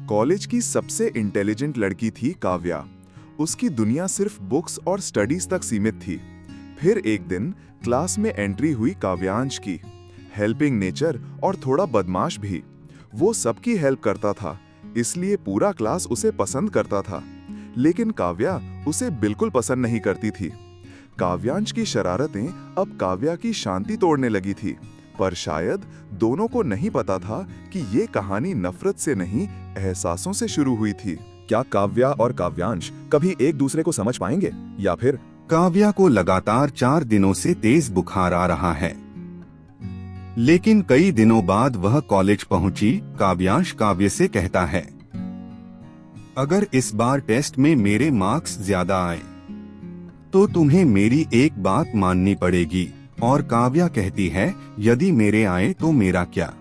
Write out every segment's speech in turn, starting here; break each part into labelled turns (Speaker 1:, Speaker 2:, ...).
Speaker 1: College की सबसे intelligent लड़की थी काव्या। उसकी दुनिया सिर्फ बुक्स और स्टडीज तक सीमित थी। फिर एक दिन क्लास में एंट्री हुई काव्यांश की। हेल्पिंग नेचर और थोड़ा बदमाश भी। वो सबकी हेल्प करता था, इसलिए पूरा क्लास उसे पसंद करता था। लेकिन काव्या उसे बिल्कुल पसंद नहीं करती थी। काव्यांश की शरारतें अब काव्या की शांति तोड़ने लगी थी। पर शायद दोनों को नहीं पता था कि ये कहानी नफरत से नहीं, एहसासों से शुरू हुई थी।
Speaker 2: क्या काव्या और काव्यांश कभी एक दूसरे को समझ पाएंगे, या फिर?
Speaker 3: काव्या को लगातार 4 दिनों से तेज बुखार आ रहा है, लेकिन कई दिनों बाद वह कॉलेज पहुंची। काव्यांश काव्य से कहता है, अगर इस बार टेस्ट में मेरे मार्क्स ज्यादा आए तो तुम्हें मेरी एक बात माननी पड़ेगी। और काव्या कहती है, यदि मेरे आए तो मेरा क्या।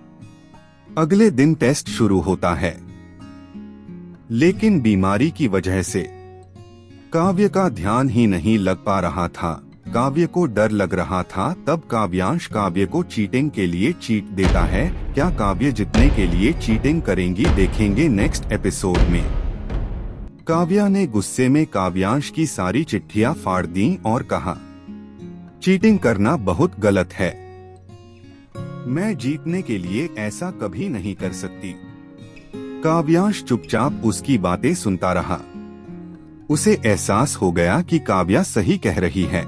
Speaker 3: अगले दिन टेस्ट शुरू होता है, लेकिन बीमारी की वजह से काव्य का ध्यान ही नहीं लग पा रहा था। काव्य को डर लग रहा था। तब काव्यांश काव्य को चीटिंग के लिए चीट देता है। क्या काव्य जीतने के लिए चीटिंग करेंगी, देखेंगे नेक्स्ट एपिसोड में। काव्या ने गुस्से में काव्यांश की सारी चिट्ठियां फाड़ दी और कहा, चीटिंग करना बहुत गलत है। मैं जीतने के लिए ऐसा कभी नहीं कर सकती। काव्यांश चुपचाप उसकी बातें सुनता रहा। उसे एहसास हो गया कि काव्या सही कह रही है।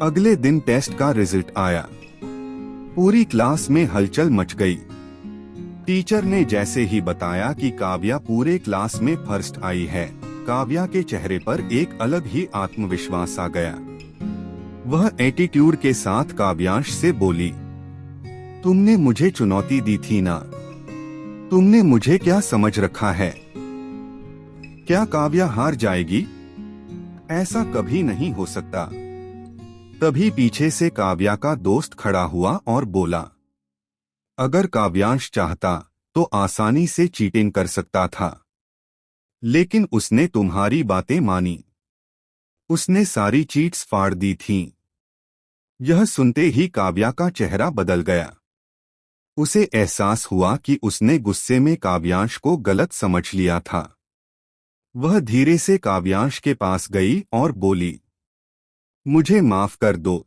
Speaker 3: अगले दिन टेस्ट का रिजल्ट आया। पूरी क्लास में हलचल मच गई। टीचर ने जैसे ही बताया कि काव्या पूरे क्लास में फर्स्ट आई है, काव्या के चेहरे पर एक अलग ही आत्मविश्वास आ गया। वह एटीट्यूड के साथ काव्यांश से बोली, तुमने मुझे चुनौती दी थी ना, तुमने मुझे क्या समझ रखा है। क्या काव्या हार जाएगी? ऐसा कभी नहीं हो सकता। तभी पीछे से काव्या का दोस्त खड़ा हुआ और बोला, अगर काव्यांश चाहता तो आसानी से चीटिंग कर सकता था, लेकिन उसने तुम्हारी बातें मानी। उसने सारी चीट्स फाड़ दी थीं। यह सुनते ही काव्या का चेहरा बदल गया। उसे एहसास हुआ कि उसने गुस्से में काव्यांश को गलत समझ लिया था। वह धीरे से काव्यांश के पास गई और बोली, मुझे माफ कर दो,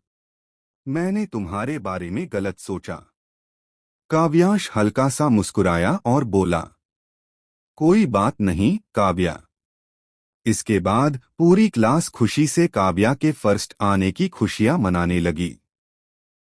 Speaker 3: मैंने तुम्हारे बारे में गलत सोचा। काव्यांश हल्का सा मुस्कुराया और बोला, कोई बात नहीं काव्या। इसके बाद पूरी क्लास खुशी से काव्या के फर्स्ट आने की खुशियां मनाने लगी।